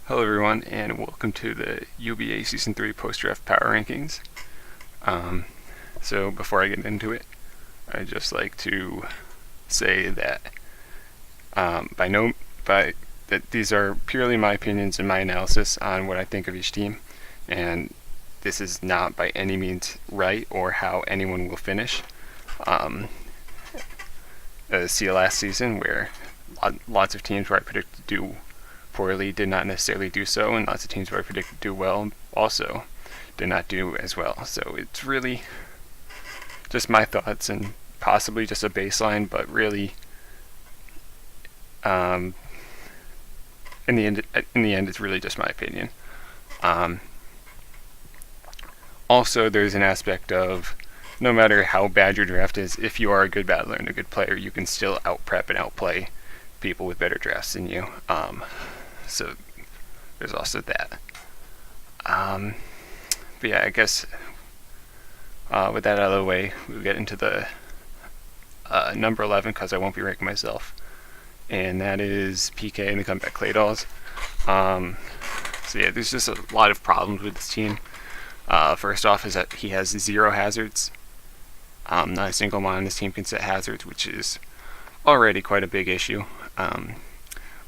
Hello everyone, and welcome to the UBA Season 3 Post-Draft Power Rankings. So before I get into it, I'd just like to say that that these are purely my opinions and my analysis on what I think of each team, and this is not by any means right or how anyone will finish. See last season where lots of teams where I predicted to do poorly did not necessarily do so, and lots of teams where I predicted to do well also did not do as well. So it's really just my thoughts and possibly just a baseline, but really, in the end, it's really just my opinion. Also, there's an aspect of no matter how bad your draft is, if you are a good battler and a good player, you can still out-prep and outplay people with better drafts than you. So there's also that. But yeah, I guess with that out of the way, we'll get into the number 11, because I won't be ranking myself, and that is PK and the Comeback Clay Dolls. So yeah, there's just a lot of problems with this team. First off is that he has 0 hazards. Not a single one on this team can set hazards, which is already quite a big issue.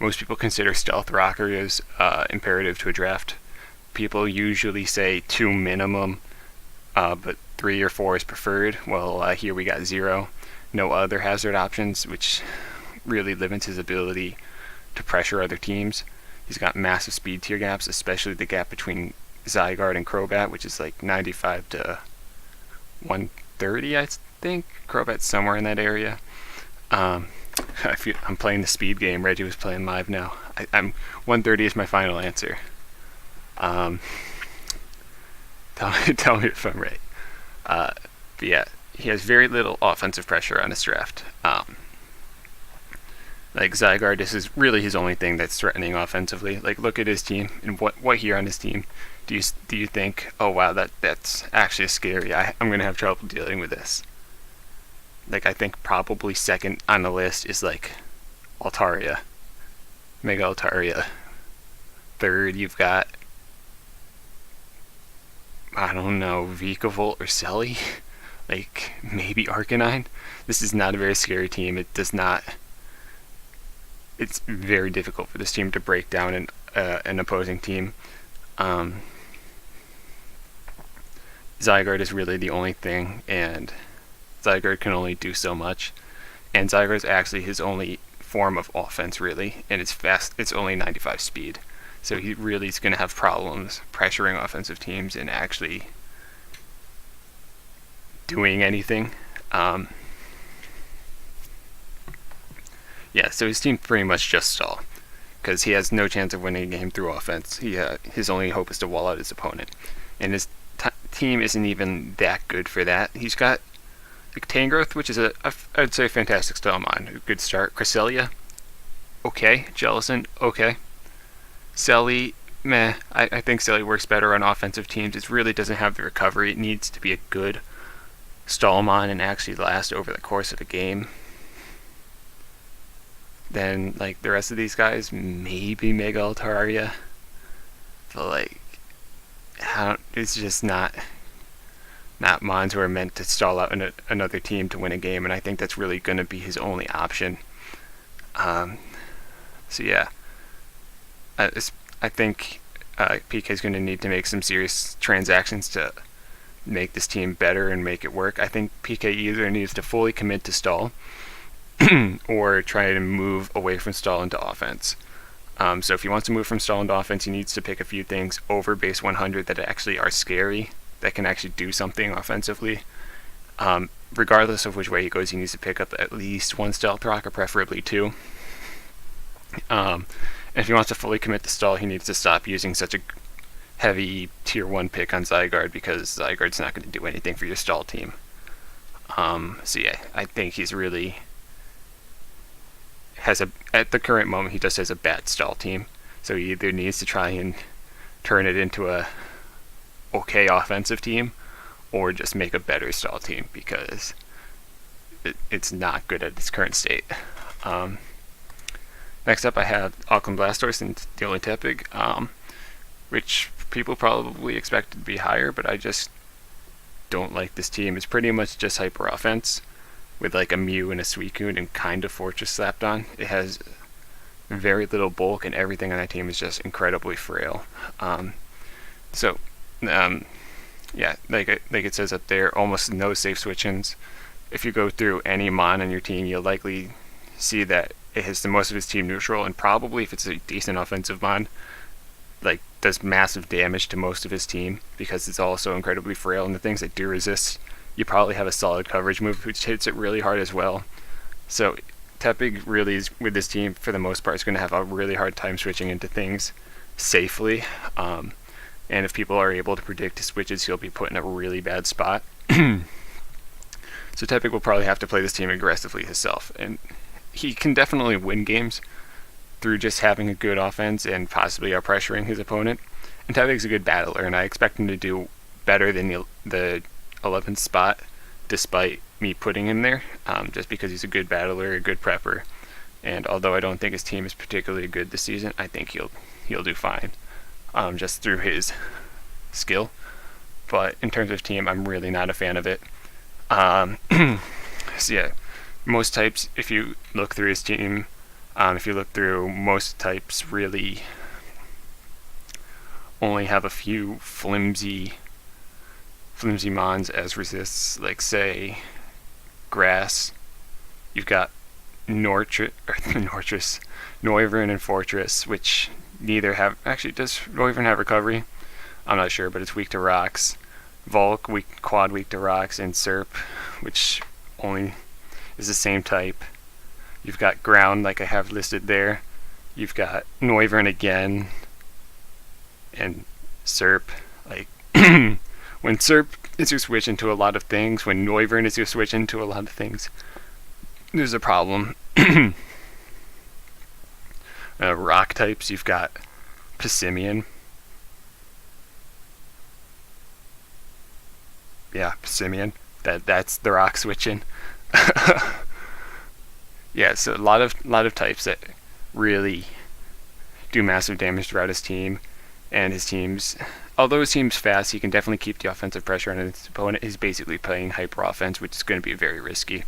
Most people consider stealth rocker as imperative to a draft. People usually say 2 minimum, but 3 or 4 is preferred. Well, here we got 0. No other hazard options, which really limits his ability to pressure other teams. He's got massive speed tier gaps, especially the gap between Zygarde and Crobat, which is like 95 to 130, I think. Crobat's somewhere in that area. I'm playing the speed game. Reggie was playing live now. I'm 130 is my final answer. Tell me if I'm right. But yeah, he has very little offensive pressure on his draft. Like Zygarde, this is really his only thing that's threatening offensively. Like, look at his team and what here on his team. Do you think, oh wow, that's actually scary? I'm gonna have trouble dealing with this. Like, I think probably second on the list is like Altaria, Mega Altaria. Third, you've got, I don't know, Vikavolt or Selly. Like, maybe Arcanine. This is not a very scary team. It's very difficult for this team to break down an opposing team. Zygarde is really the only thing, and Zygarde can only do so much. And Zygarde is actually his only form of offense, really, and it's fast. It's only 95 speed, so he really is going to have problems pressuring offensive teams and actually doing anything. Yeah, so his team pretty much just stall, because he has no chance of winning a game through offense. His only hope is to wall out his opponent, and his team isn't even that good for that. He's got like Tangrowth, which is I'd say a fantastic Stallmon, a good start. Cresselia, okay. Jellicent, okay. Selly, meh. I think Selly works better on offensive teams. It really doesn't have the recovery. It needs to be a good Stallmon and actually last over the course of a game. Then, like, the rest of these guys, maybe Mega Altaria, but like, it's just not mons who are meant to stall out another team to win a game, and I think that's really going to be his only option. So yeah, I think PK is going to need to make some serious transactions to make this team better and make it work. I think PK either needs to fully commit to stall or try to move away from stall into offense. So if he wants to move from stall into offense, he needs to pick a few things over base 100 that actually are scary, that can actually do something offensively. Regardless of which way he goes, he needs to pick up at least 1 stealth rock, or preferably 2. And if he wants to fully commit to stall, he needs to stop using such a heavy tier 1 pick on Zygarde, because Zygarde's not going to do anything for your stall team. So yeah, I think he's really at the current moment, he just has a bad stall team. So he either needs to try and turn it into a okay offensive team, or just make a better stall team, because it's not good at its current state. Next up, I have Auckland Blastors and Dylan Tepig, which people probably expected to be higher, but I just don't like this team. It's pretty much just hyper offense with like a Mew and a Suicune and kind of Fortress slapped on. It has very little bulk, and everything on that team is just incredibly frail. Yeah, like it says up there, almost no safe switch-ins. If you go through any Mon on your team, you'll likely see that it has the most of his team neutral, and probably if it's a decent offensive Mon, like does massive damage to most of his team because it's also incredibly frail. And the things that do resist, you probably have a solid coverage move which hits it really hard as well. So Tepig really is, with this team for the most part, is going to have a really hard time switching into things safely. And if people are able to predict his switches, he'll be put in a really bad spot. So Tepig will probably have to play this team aggressively himself, and he can definitely win games through just having a good offense and possibly out-pressuring his opponent. And Tepig's a good battler, and I expect him to do better than the 11th spot, despite me putting him there, just because he's a good battler, a good prepper. And although I don't think his team is particularly good this season, I think he'll do fine, just through his skill. But in terms of team, I'm really not a fan of it. So yeah, most types, if you look through his team, if you look through most types, really only have a few flimsy Mons as resists, like say Grass. You've got Noivern and Fortress, which neither have, actually does Noivern have recovery? I'm not sure, but it's weak to rocks. Volk, quad weak to rocks, and Serp, which only is the same type. You've got Ground, like I have listed there. You've got Noivern again, and Serp. Like, when Serp is your switch into a lot of things, when Noivern is your switch into a lot of things, there's a problem. Rock types, you've got Passimian. Yeah, Passimian. That's the rock switching. Yeah, so a lot of types that really do massive damage throughout his team, and his team's, although his team's fast, he can definitely keep the offensive pressure on his opponent. He's basically playing hyper offense, which is going to be very risky.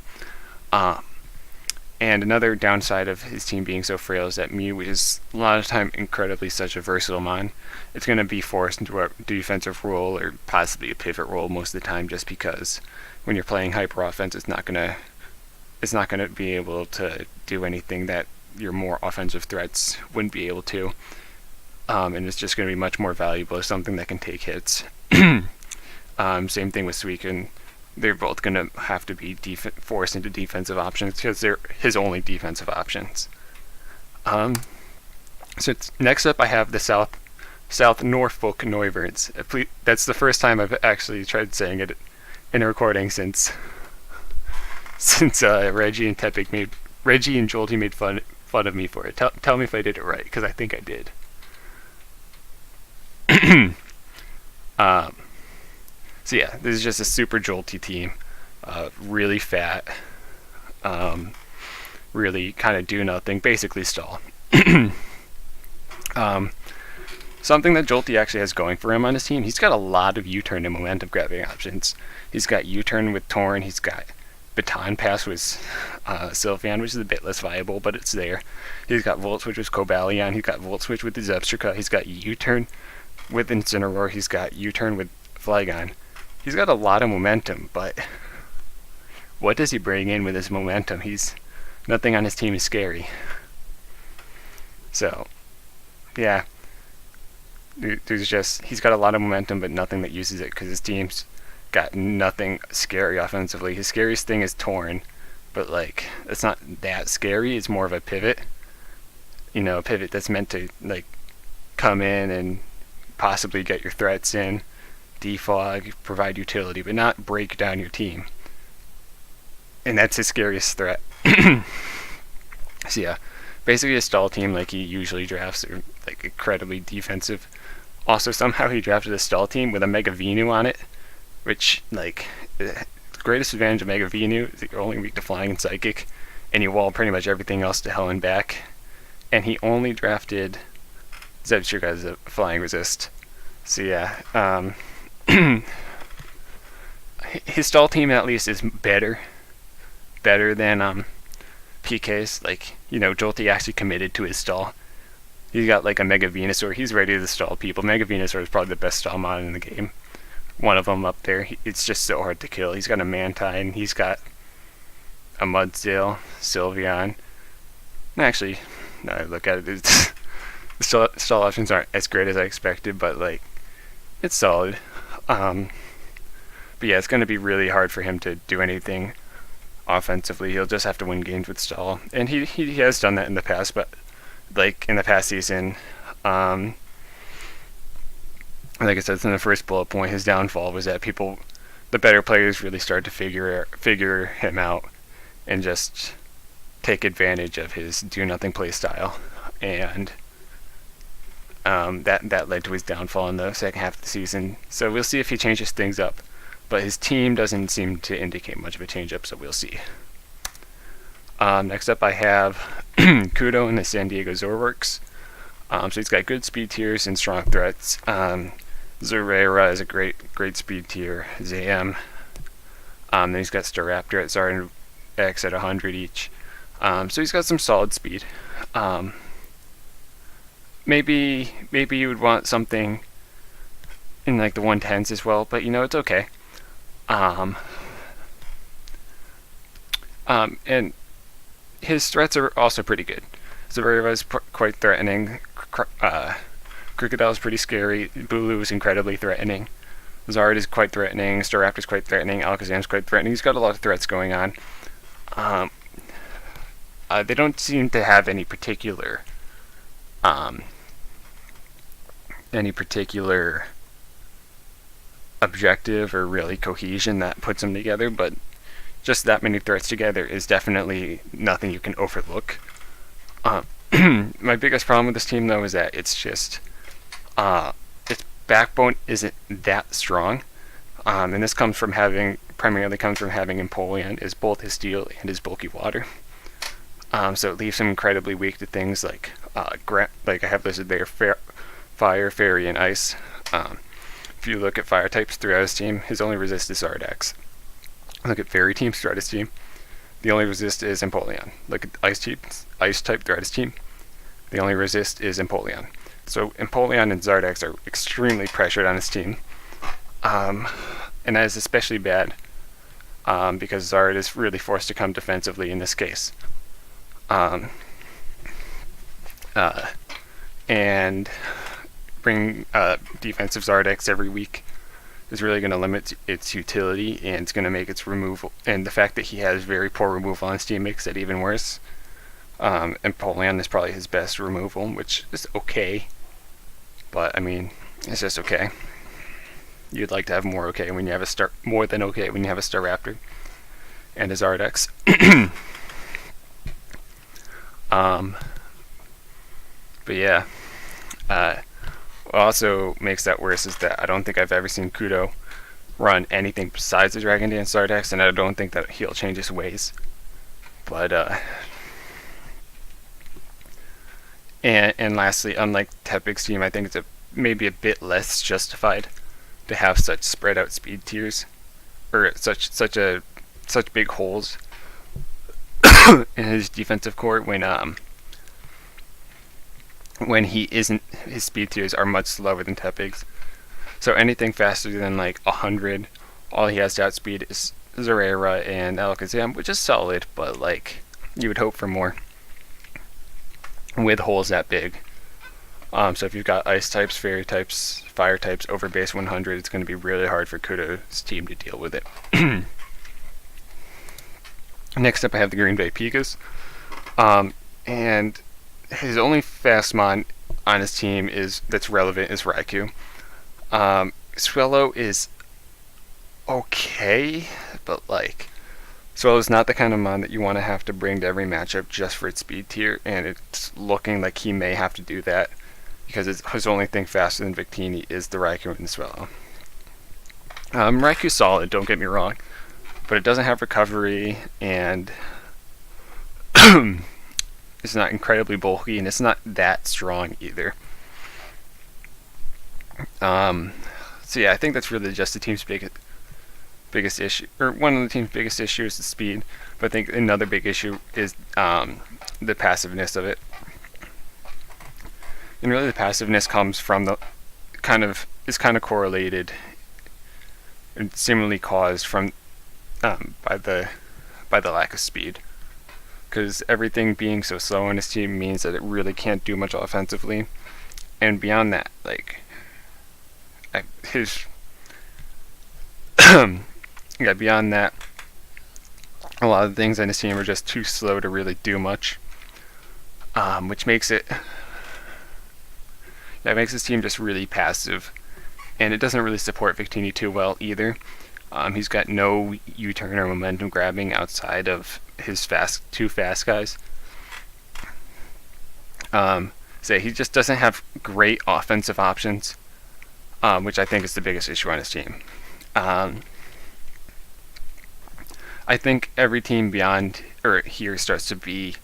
And another downside of his team being so frail is that Mew, which is a lot of time incredibly such a versatile Mon, it's going to be forced into a defensive role or possibly a pivot role most of the time, just because when you're playing hyper offense, it's not going to be able to do anything that your more offensive threats wouldn't be able to. And it's just going to be much more valuable as something that can take hits. Same thing with Suicune. They're both going to have to be forced into defensive options because they're his only defensive options. So next up, I have the South Norfolk Noiverns. That's the first time I've actually tried saying it in a recording since Reggie and Jolty made fun of me for it. Tell me if I did it right, because I think I did. So yeah, this is just a super jolty team, really fat, really kind of do nothing, basically stall. Something that Jolty actually has going for him on his team, he's got a lot of U-turn and momentum grabbing options. He's got U-turn with Torn, he's got Baton Pass with Sylveon, which is a bit less viable, but it's there. He's got Volt Switch with Cobalion, he's got Volt Switch with the Zebstrika, he's got U-turn with Incineroar, he's got U-turn with Flygon. He's got a lot of momentum, but what does he bring in with his momentum? Nothing on his team is scary. So, yeah. He's got a lot of momentum, but nothing that uses it because his team's got nothing scary offensively. His scariest thing is Torn, but like, it's not that scary. It's more of a pivot. A pivot that's meant to like come in and possibly get your threats in, defog, provide utility, but not break down your team. And that's his scariest threat. So yeah, basically a stall team like he usually drafts, are like incredibly defensive. Also, somehow he drafted a stall team with a Mega Venu on it, which, like, the greatest advantage of Mega Venu is that you're only weak to Flying and Psychic, and you wall pretty much everything else to hell and back. and he only drafted Zebstrika as a flying resist. So yeah, his stall team at least is better than PK's. Like, Jolty actually committed to his stall. He's got like a Mega Venusaur. He's ready to stall people. Mega Venusaur is probably the best stall mod in the game. One of them up there. It's just so hard to kill. He's got a Mantine. He's got a Mudsdale, Sylveon. Actually, now I look at it, the stall options aren't as great as I expected, but like, it's solid. But yeah, it's going to be really hard for him to do anything offensively. He'll just have to win games with stall, and he has done that in the past. But like in the past season, like I said in the first bullet point, his downfall was that the better players really started to figure him out and just take advantage of his do nothing play style, and that led to his downfall in the second half of the season. So we'll see if he changes things up, but his team doesn't seem to indicate much of a change up, so we'll see. Next up I have Kudo in the San Diego Zorworks. So he's got good speed tiers and strong threats. Zeraora is a great speed tier. Zam. Then he's got Staraptor at Zard X at 100 each. So he's got some solid speed. Maybe you would want something in like the 110s as well, but it's okay. And his threats are also pretty good. Zeraora is quite threatening. Crocodile is pretty scary. Bulu is incredibly threatening. Zard is quite threatening. Staraptor is quite threatening. Alakazam is quite threatening. He's got a lot of threats going on. They don't seem to have any particular objective or really cohesion that puts them together, but just that many threats together is definitely nothing you can overlook. My biggest problem with this team, though, is that it's just its backbone isn't that strong, and this primarily comes from having Empoleon as both his steel and his bulky water. So it leaves him incredibly weak to things like I have listed there, Fire, Fairy, and Ice. If you look at Fire types throughout his team, his only resist is Zardax. Look at Fairy teams throughout his team, the only resist is Empoleon. Look at Ice type throughout his team, the only resist is Empoleon. So Empoleon and Zardax are extremely pressured on his team, and that is especially bad because Zard is really forced to come defensively in this case. And bring defensive Zardex every week is really going to limit its utility, and it's going to make its removal, and the fact that he has very poor removal on his team makes it even worse. And Empoleon is probably his best removal, which is okay, but I mean, it's just okay. You'd like to have more okay when you have more than okay when you have a Staraptor and a Zardex. But yeah, what also makes that worse is that I don't think I've ever seen Kudo run anything besides the Dragon Dance Zardex, and I don't think that he'll change his ways. But and lastly, unlike Tepig's team, I think it's maybe a bit less justified to have such spread out speed tiers, or such big holes in his defensive core when his speed tiers are much slower than Tepig's. So anything faster than like 100, all he has to outspeed is Zeraora and Alakazam, which is solid, but like you would hope for more with holes that big. So if you've got Ice types, Fairy types, Fire types over base 100, it's going to be really hard for Kudo's team to deal with it. Next up I have the Green Bay Pikas. And his only fast mon on his team that's relevant is Raikou. Swellow is okay, but like Swellow's not the kind of mon that you want to have to bring to every matchup just for its speed tier, and it's looking like he may have to do that because his only thing faster than Victini is the Raikou and Swellow. Raikou's solid, don't get me wrong, but it doesn't have recovery, and It's not incredibly bulky, and it's not that strong either. So yeah, I think that's really just the team's biggest issue, or one of the team's biggest issues is the speed. But I think another big issue is the passiveness of it. And really, the passiveness comes from the is kind of correlated and similarly caused from by the lack of speed. Because everything being so slow on his team means that it really can't do much offensively. And beyond that, like beyond that, a lot of things on his team are just too slow to really do much, which makes his team just really passive, and it doesn't really support Victini too well either. He's got no U-turn or momentum grabbing outside of his two fast guys. So he just doesn't have great offensive options, which I think is the biggest issue on his team. I think every team beyond or here starts to be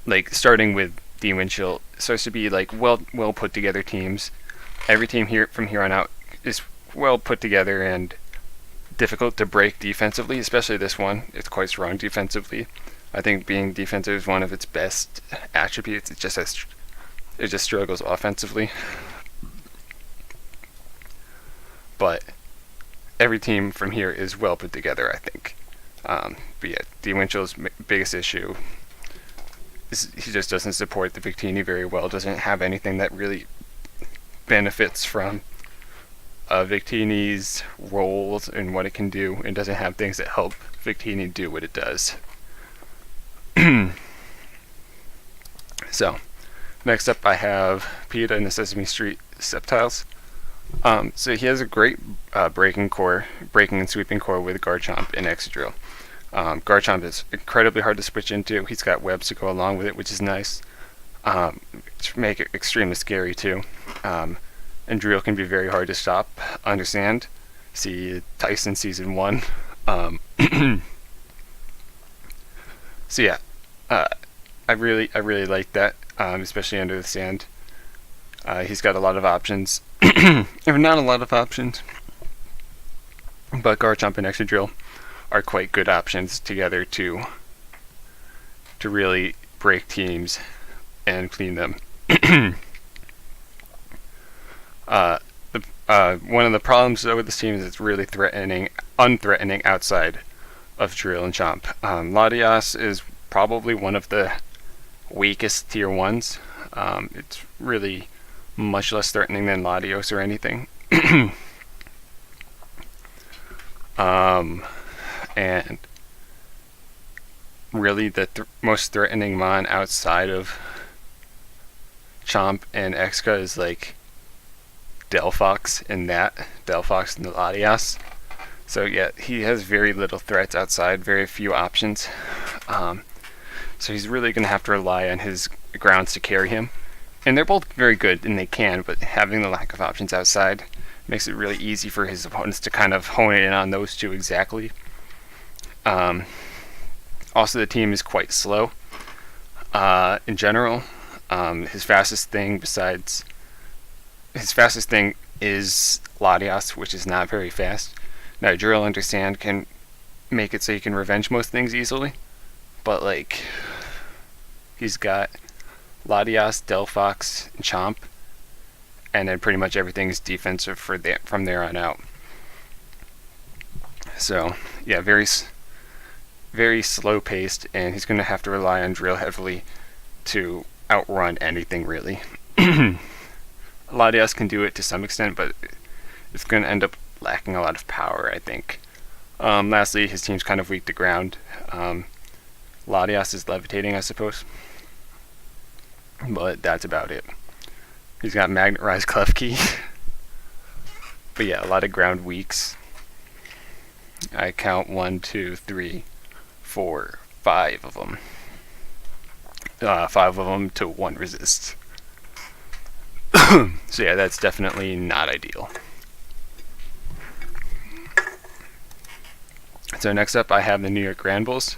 like, starting with D Winchell, starts to be like well put together teams. Every team here from here on out is well put together and difficult to break defensively, especially this one. It's quite strong defensively. I think being defensive is one of its best attributes. It just struggles offensively. But every team from here is well put together, I think. But yeah, D Winchell's biggest issue is he just doesn't support the Victini very well. Doesn't have anything that really benefits from Victini's roles and what it can do, and doesn't have things that help Victini do what it does. So, next up I have PETA and the Sesame Street Septiles. So he has a great breaking and sweeping core with Garchomp and Excadrill. Garchomp is incredibly hard to switch into. He's got webs to go along with it, which is nice. To make it extremely scary too. And Drill can be very hard to stop. Understand? See Tyson season 1. So yeah, I really like that, especially under the sand. He's got a lot of options, or not a lot of options, but Garchomp and Excadrill are quite good options together to really break teams and clean them. One of the problems though with this team is it's really unthreatening outside of Drill and Chomp. Latias is probably one of the weakest tier 1s. It's really much less threatening than Latios or anything. And really the most threatening mon outside of Chomp and Exca is like Delphox and the Latias. So yeah, he has very little threats outside, very few options. So he's really going to have to rely on his grounds to carry him. And they're both very good, and they can, but having the lack of options outside makes it really easy for his opponents to kind of hone in on those two exactly. Also, the team is quite slow in general. His fastest thing is Latias, which is not very fast. Now, Drill Understand can make it so you can revenge most things easily, but like, he's got Latias, Delphox, and Chomp, and then pretty much everything is defensive from there on out. So yeah, very slow paced, and he's going to have to rely on Drill heavily to outrun anything really. Latias can do it to some extent, but it's going to end up lacking a lot of power, I think. Lastly, his team's kind of weak to ground. Latias is levitating, I suppose. But that's about it. He's got Magnet Rise Klefki. But yeah, a lot of ground weaks. I count 1, 2, 3, 4, 5 of them. 5 of them to 1 resist. So yeah, that's definitely not ideal. So next up I have the New York Granbuls.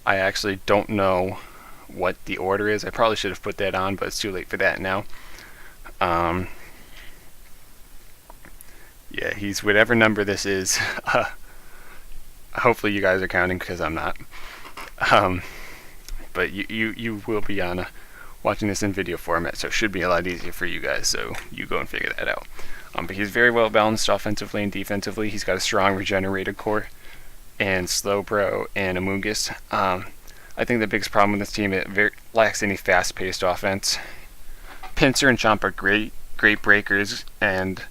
I actually don't know what the order is. I probably should have put that on, but it's too late for that now. Yeah, he's whatever number this is. Hopefully you guys are counting because I'm not. But you will be on watching this in video format, so it should be a lot easier for you guys. So you go and figure that out. But he's very well balanced offensively and defensively. He's got a strong regenerated core and Slowbro and Amoonguss. I think the biggest problem with this team, it lacks any fast-paced offense. Pinsir and Chomp are great breakers, and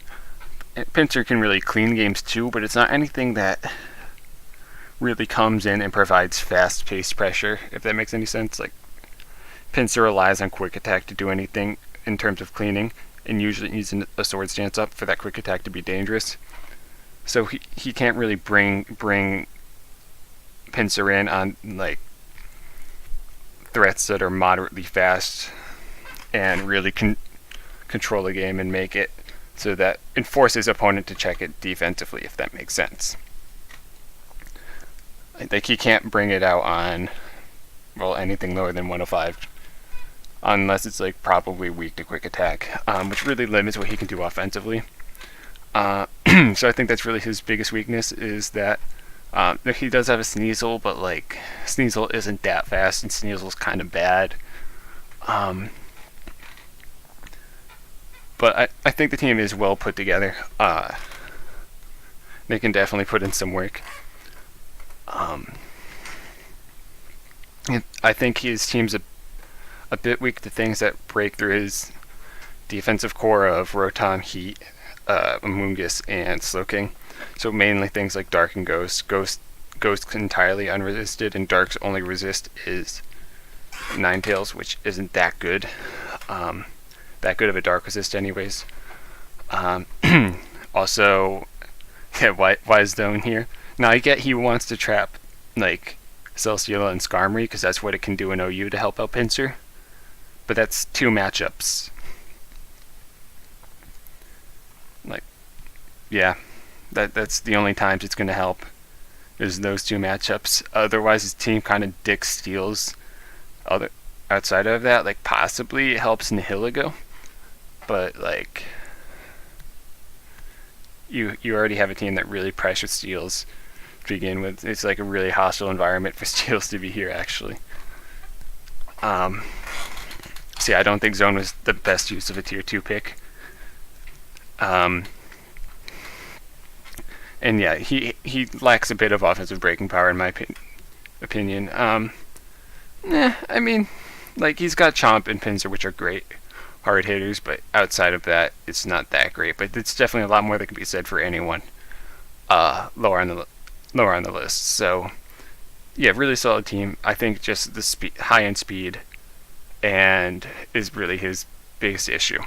Pinsir can really clean games too, but it's not anything that really comes in and provides fast-paced pressure, if that makes any sense. Like, Pinsir relies on quick attack to do anything in terms of cleaning, and usually needs a sword stance up for that quick attack to be dangerous. So he can't really bring Pinsir in on like threats that are moderately fast and really control the game and make it so that it forces opponent to check it defensively, if that makes sense. Like, he can't bring it out on, well, anything lower than 105 unless it's like probably weak to quick attack, which really limits what he can do offensively. So I think that's really his biggest weakness, is that he does have a Sneasel, but like Sneasel isn't that fast, and Sneasel's kind of bad. But I think the team is well put together. They can definitely put in some work. I think his team's a bit weak to things that break through his defensive core of Rotom, Heat, Amoonguss, and Slowking. So mainly things like Dark and Ghost. Ghost entirely unresisted, and Dark's only resist is Ninetales, which isn't that good. That good of a Dark resist anyways. Also, yeah, Wise Zone here. Now I get he wants to trap like Celesteela and Skarmory because that's what it can do in OU to help out Pinsir. But that's two matchups. Like, yeah, that's the only times it's going to help, is those two matchups. Otherwise, his team kind of dick steals. Outside of that, like possibly it helps Nihilego, but like you already have a team that really pressure steals to begin with. It's like a really hostile environment for steals to be here, actually. So yeah, I don't think Zone was the best use of a tier 2 pick. And yeah, he lacks a bit of offensive breaking power in my opinion. I mean, like, he's got Chomp and Pinsir, which are great hard hitters, but outside of that, it's not that great. But it's definitely a lot more that can be said for anyone lower on the list. So yeah, really solid team. I think just the high end speed and is really his biggest issue.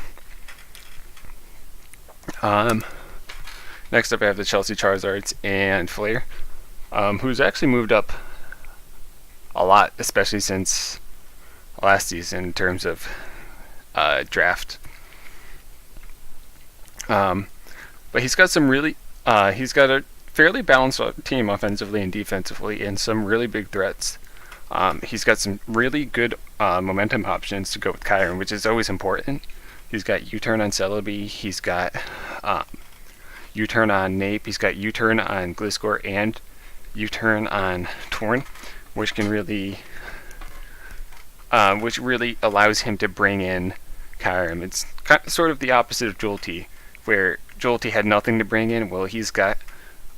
Next up, I have the Chelsea Charizards and Flare, who's actually moved up a lot, especially since last season in terms of draft. But he's got some really, he's got a fairly balanced team offensively and defensively, and some really big threats. He's got some really good momentum options to go with Kyurem, which is always important. He's got U-turn on Celebi, he's got U-turn on Nape, he's got U-turn on Gliscor, and U-turn on Torn, which can really, which really allows him to bring in Kyurem. It's sort of the opposite of Jolty, where Jolty had nothing to bring in. Well, he's got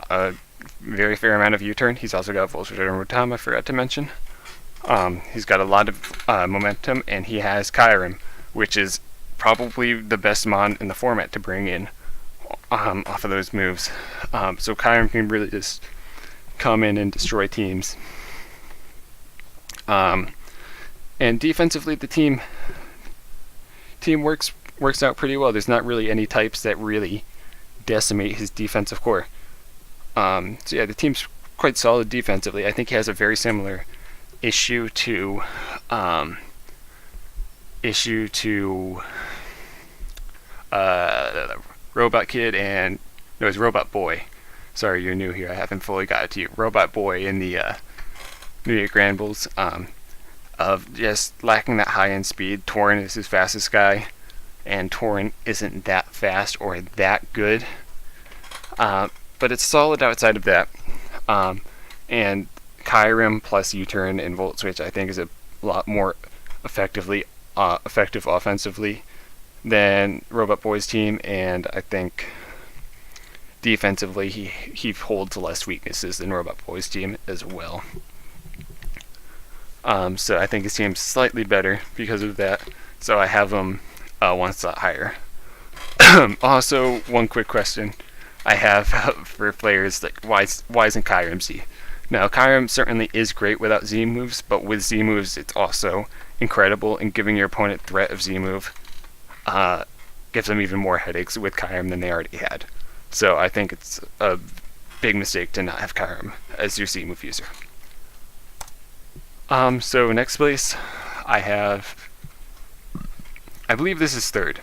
a very fair amount of U-turn. He's also got Voltage and Rotom, I forgot to mention. He's got a lot of momentum, and he has Kyurem, which is probably the best mon in the format to bring in off of those moves. So Kyurem can really just come in and destroy teams. And defensively, the team works out pretty well. There's not really any types that really decimate his defensive core. So yeah, the team's quite solid defensively. I think he has a very similar issue to Robot Kid and no, it's Robot Boy. Sorry, you're new here. I haven't fully got it to you. Robot Boy in the New Year Granbuls. of just lacking that high end speed. Torin is his fastest guy, and Torin isn't that fast or that good. But it's solid outside of that. And Kyurem plus U-turn and Volt Switch, I think, is a lot more effective offensively than Robot Boy's team, and I think defensively he holds less weaknesses than Robot Boy's team as well. So I think his team's slightly better because of that. So I have him one slot higher. Also, one quick question I have for players, like why isn't Kyurem Z? Now, Kyurem certainly is great without Z moves, but with Z moves, it's also incredible, and giving your opponent threat of Z move gives them even more headaches with Kyurem than they already had. So I think it's a big mistake to not have Kyurem as your Z move user. So next place, I believe this is third.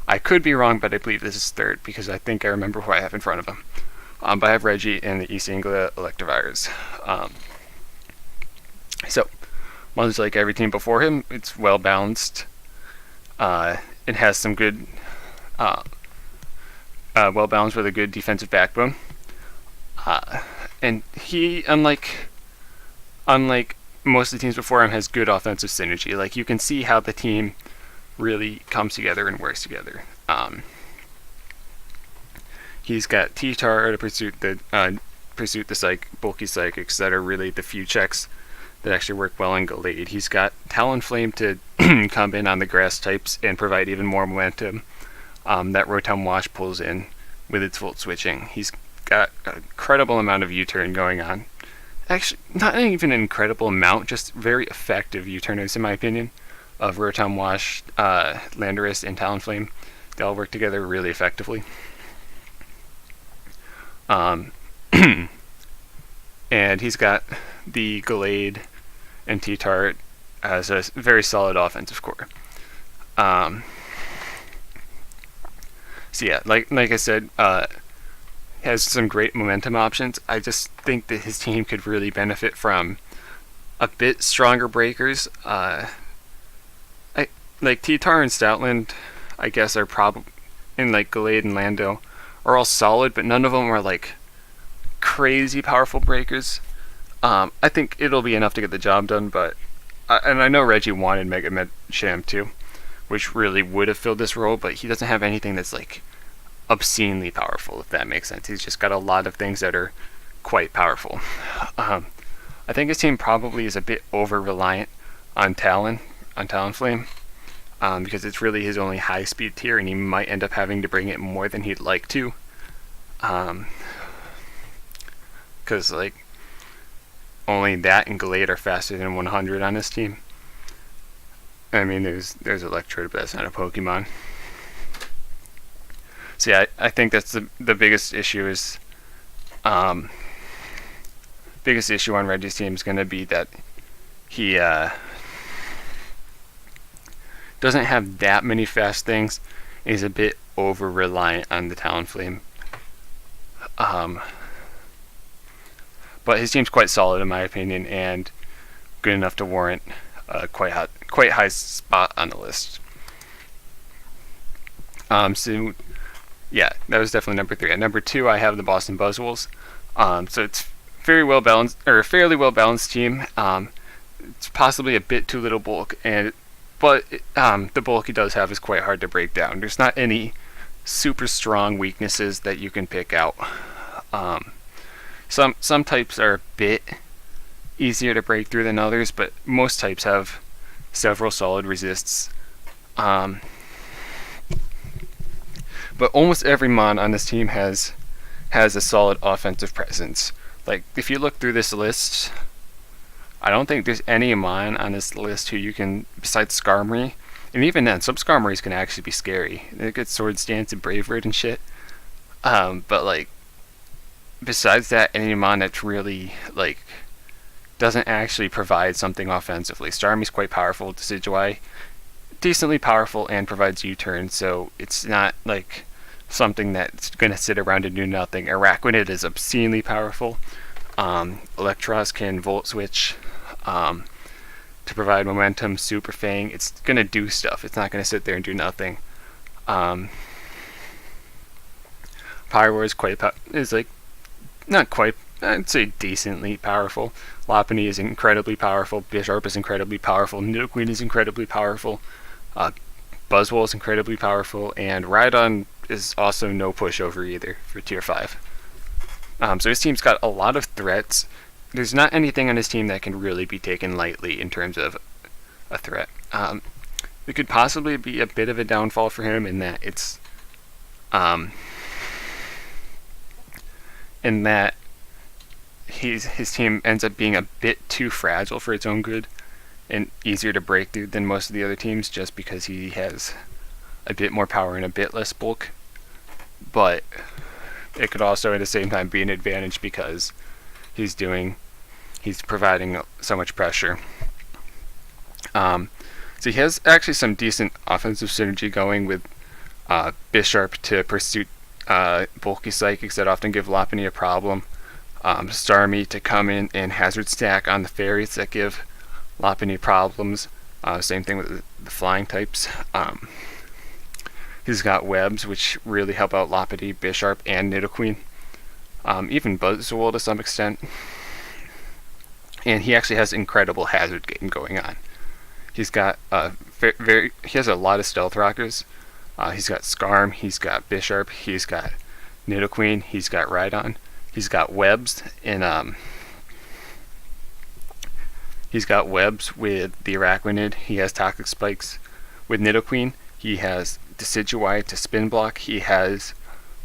I could be wrong, but I believe this is third because I think I remember who I have in front of him. But I have Reggie and the East Anglia Electivires. So, much like every team before him, it's well balanced. It has some good, well balanced with a good defensive backbone. And he, unlike most of the teams before him, has good offensive synergy. Like, you can see how the team really comes together and works together. He's got T-Tar to Pursuit the Psych, Bulky Psychics that are really the few checks that actually work well in Gallade. He's got Talonflame to come in on the grass types and provide even more momentum that Rotom Wash pulls in with its Volt switching. He's got an incredible amount of U-turn going on. Actually, not even an incredible amount, just very effective U-turners in my opinion, of Rotom Wash, Landorus, and Talonflame. They all work together really effectively. And he's got the Gallade and T-Tar as a very solid offensive core. So yeah, like I said, has some great momentum options. I just think that his team could really benefit from a bit stronger breakers. Like T-Tar and Stoutland, I guess, are probably, and like Gallade and Lando are all solid, but none of them are like crazy powerful breakers. I think it'll be enough to get the job done, but and I know Reggie wanted Mega Sham too, which really would have filled this role, but he doesn't have anything that's like obscenely powerful, if that makes sense. He's just got a lot of things that are quite powerful. I think his team probably is a bit over reliant on Talonflame, because it's really his only high speed tier, and he might end up having to bring it more than he'd like to. Because like only that and Gallade are faster than 100 on his team. I mean, there's Electrode, but that's not a Pokemon. So yeah, I think that's the biggest issue is, biggest issue on Reggie's team is going to be that he doesn't have that many fast things. He's a bit over reliant on the Talonflame. But his team's quite solid in my opinion, and good enough to warrant a quite high spot on the list. So yeah, that was definitely number 3. At number 2, I have the Boston Buzzwoles. So it's very well balanced, or a fairly well balanced team. It's possibly a bit too little bulk, but the bulk he does have is quite hard to break down. There's not any super strong weaknesses that you can pick out. Some types are a bit easier to break through than others, but most types have several solid resists. But almost every mon on this team has a solid offensive presence. Like, if you look through this list, I don't think there's any mon on this list who you can, besides Skarmory, and even then, some Skarmories can actually be scary. They get Swords Dance and Brave Bird and shit. But like, besides that, any mon that's really like doesn't actually provide something offensively. Starmie's quite powerful. Decidueye, decently powerful and provides U-turn, so it's not like something that's going to sit around and do nothing. Araquanid is obscenely powerful. Electros can Volt Switch. to provide momentum. Super Fang, it's gonna do stuff. It's not gonna sit there and do nothing. Pyro is like not quite. I'd say decently powerful. Lopunny is incredibly powerful. Bisharp is incredibly powerful. Nidoqueen is incredibly powerful. Buzzwole is incredibly powerful, and Rhydon is also no pushover either for Tier 5. So his team's got a lot of threats. There's not anything on his team that can really be taken lightly in terms of a threat. It could possibly be a bit of a downfall for him in that it's in that his team ends up being a bit too fragile for its own good and easier to break through than most of the other teams, just because he has a bit more power and a bit less bulk. But it could also at the same time be an advantage because he's providing so much pressure. So he has actually some decent offensive synergy going with Bisharp to pursue bulky psychics that often give Lopunny a problem. Starmie to come in and hazard stack on the fairies that give Lopunny problems. Same thing with the flying types. He's got webs, which really help out Lopunny, Bisharp, and Nidoqueen. Even Buzzwole to some extent. And he actually has incredible hazard game going on. He's got he has a lot of stealth rockers. He's got Skarm, he's got Bisharp, he's got Nidoqueen, he's got Rhydon, he's got webs in he's got webs with the Arachnid, he has toxic spikes with Nidoqueen, he has Decidueye to spin block, he has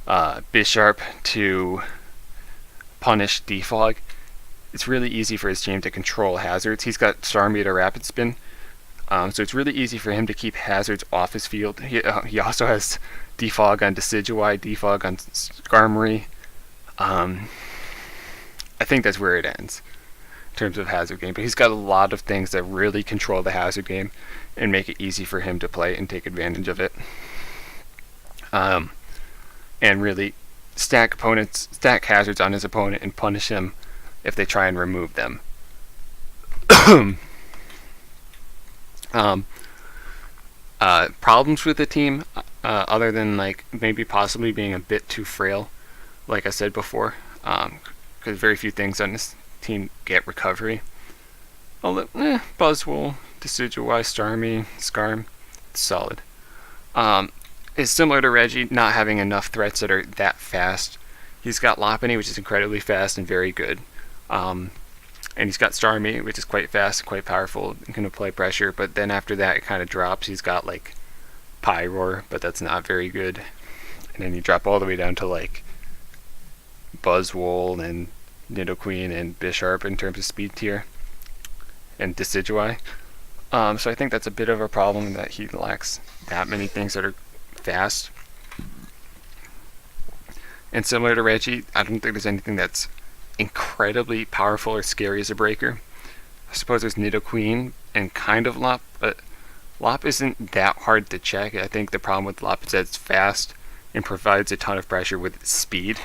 Bisharp to punish Defog. It's really easy for his team to control hazards. He's got Starmie to rapid spin. So it's really easy for him to keep hazards off his field. He also has Defog on Decidueye, Defog on Skarmory. I think that's where it ends in terms of hazard game. But he's got a lot of things that really control the hazard game and make it easy for him to play and take advantage of it. And really stack hazards on his opponent and punish him if they try and remove them. Problems with the team, other than like maybe possibly being a bit too frail, like I said before, because very few things on this team get recovery. Buzzwole, Decidueye, Starmie, Skarm, it's solid. It's similar to Reggie, not having enough threats that are that fast. He's got Lopunny, which is incredibly fast and very good. And he's got Starmie, which is quite fast, quite powerful, and can apply pressure, but then after that it kind of drops. He's got like Pyroar, but that's not very good. And then you drop all the way down to like Buzzwole and Nidoqueen and Bisharp in terms of speed tier, and Decidueye. So I think that's a bit of a problem that he lacks that many things that are fast. And similar to Reggie, I don't think there's anything that's incredibly powerful or scary as a breaker. I suppose there's Nidoqueen and kind of Lop, but Lop isn't that hard to check. I think the problem with Lop is that it's fast and provides a ton of pressure with its speed.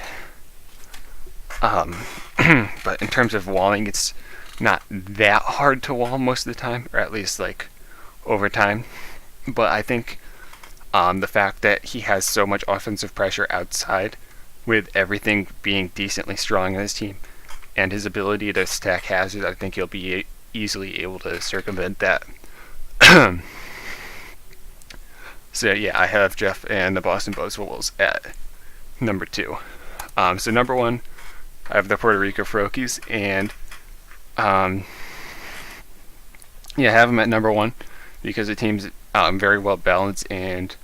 But in terms of walling, it's not that hard to wall most of the time, or at least like over time. But I think the fact that he has so much offensive pressure outside, with everything being decently strong in his team, and his ability to stack hazards, I think he'll be easily able to circumvent that. So yeah, I have Jeff and the Boston Buzzwoles at number 2. So number 1, I have the Puerto Rico Froakies, and I have them at number 1 because the team's very well balanced and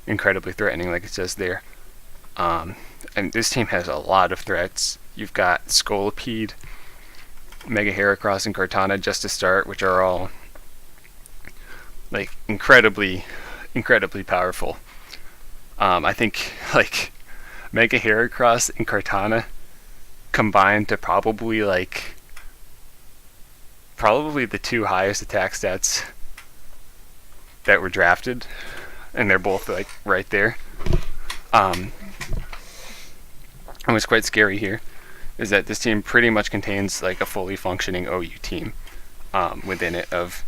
incredibly threatening, like it says there. And this team has a lot of threats. You've got Scolipede, Mega Heracross, and Kartana just to start, which are all like incredibly powerful. I think like Mega Heracross and Kartana combined to probably the 2 highest attack stats that were drafted, and they're both like right there. And what's quite scary here is that this team pretty much contains like a fully functioning OU team within it of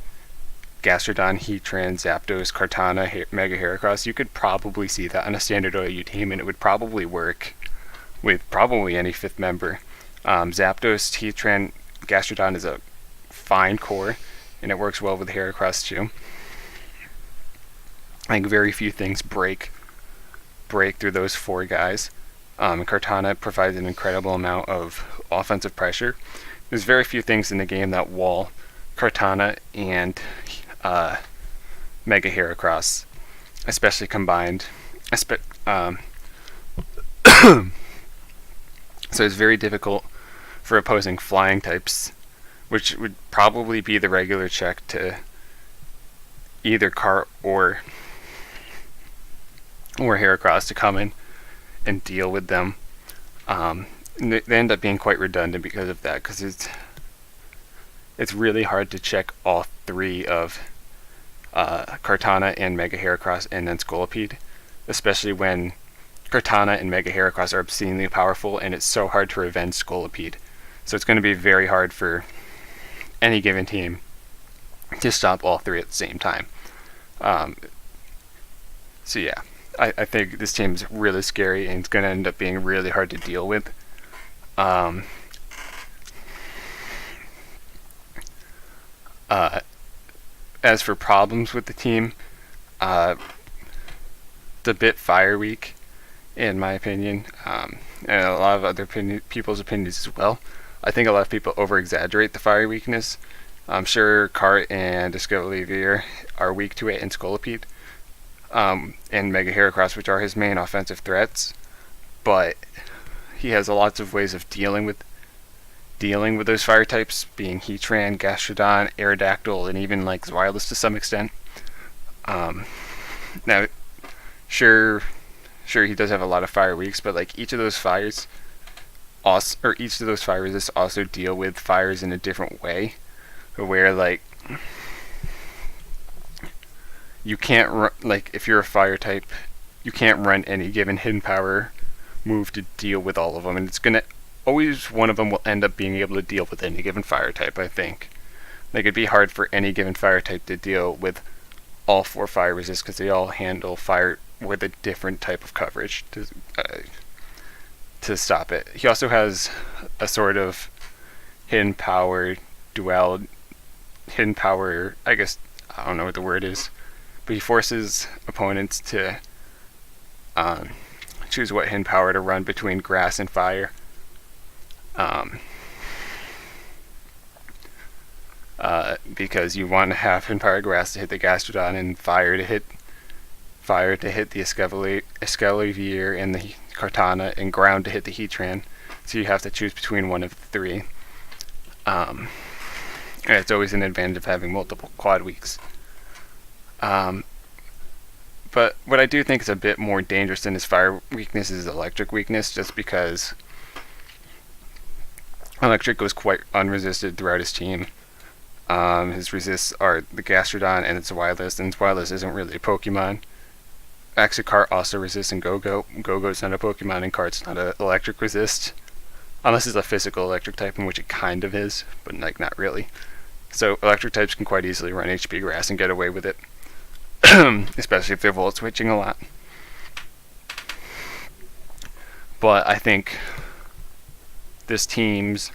Gastrodon, Heatran, Zapdos, Kartana, Mega Heracross, you could probably see that on a standard OU team, and it would probably work with probably any fifth member. Zapdos, Heatran, Gastrodon is a fine core, and it works well with Heracross too. I think very few things break through those four guys. Kartana provides an incredible amount of offensive pressure. There's very few things in the game that wall Kartana and Mega Heracross, especially combined. So it's very difficult for opposing flying types, which would probably be the regular check to either Cart or Heracross to come in and deal with them. They end up being quite redundant because of that, because it's really hard to check all three of Kartana and Mega Heracross and then Scolipede, especially when Kartana and Mega Heracross are obscenely powerful, and it's so hard to revenge Scolipede. So it's going to be very hard for any given team to stop all three at the same time. So yeah, I think this team is really scary, and it's going to end up being really hard to deal with. As for problems with the team, it's a bit fire weak, in my opinion, and a lot of other people's opinions as well. I think a lot of people over-exaggerate the fire weakness. I'm sure Cart and Escavalier are weak to it, and Scolipede, and Mega Heracross, which are his main offensive threats, but he has lots of ways of dealing with those fire types, being Heatran, Gastrodon, Aerodactyl, and even like Zweilous to some extent. Now, sure, he does have a lot of fire weaks, but like each of those fire resists also deal with fires in a different way, where like you can't run, like if you're a fire type, you can't run any given hidden power move to deal with all of them, and it's gonna always one of them will end up being able to deal with any given fire type. I think like it'd be hard for any given fire type to deal with all four fire resists, because they all handle fire with a different type of coverage to stop it. He also has a sort of hidden power, I guess, I don't know what the word is, but he forces opponents to choose what hidden power to run between grass and fire. Because you want to have hidden power grass to hit the Gastrodon and fire to hit the Escavalier and the Kartana, and ground to hit the Heatran. So you have to choose between one of the three. And it's always an advantage of having multiple quad weeks. But what I do think is a bit more dangerous than his fire weakness is electric weakness, just because electric goes quite unresisted throughout his team. His resists are the Gastrodon and its Zweilous, and Zweilous isn't really a Pokemon. Actually, Cart also resists in Go-Go. Go-Go's not a Pokemon, and Cart's not an electric resist. Unless it's a physical electric type, in which it kind of is, but like not really. So electric types can quite easily run HP grass and get away with it. Especially if they're volt switching a lot. But I think this team's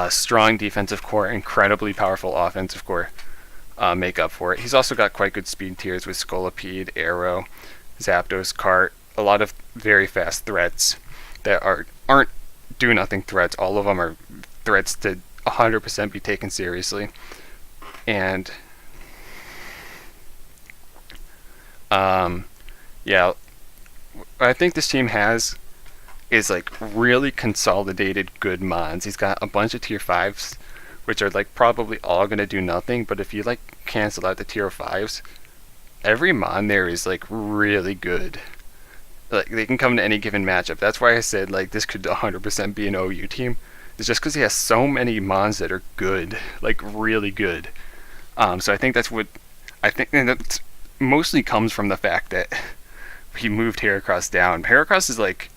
strong defensive core, incredibly powerful offensive core, make up for it. He's also got quite good speed tiers with Scolipede, Aero, Zapdos, Cart, a lot of very fast threats that aren't do-nothing threats. All of them are threats to 100% be taken seriously. And yeah, what I think this team is like really consolidated good mons. He's got a bunch of tier 5s, which are like probably all going to do nothing, but if you like cancel out the tier 5s, every mon there is like really good. Like they can come to any given matchup. That's why I said like this could 100% be an OU team. It's just because he has so many mons that are good, like really good. So I think that's what and that mostly comes from the fact that he moved Heracross down. Heracross is like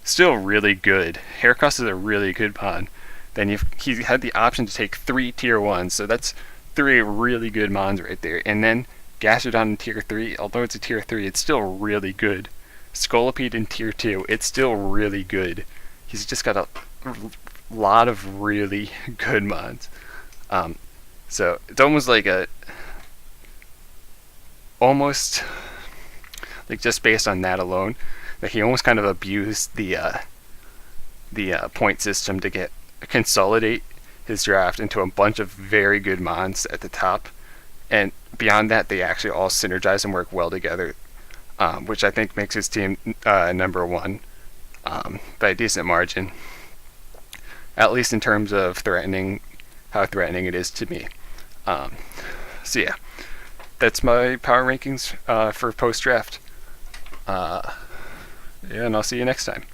still really good. Heracross is a really good mon. Then he had the option to take 3 tier 1s, so that's 3 really good mons right there. And then Gastrodon in tier 3, although it's a tier 3, it's still really good. Scolipede in tier 2, it's still really good. He's just got a lot of really good mons. So it's almost like just based on that alone, that he almost kind of abused the point system to consolidate his draft into a bunch of very good mons at the top, and beyond that, they actually all synergize and work well together, which I think makes his team number 1 by a decent margin, at least in terms of how threatening it is to me. So yeah, that's my power rankings for post-draft. And I'll see you next time.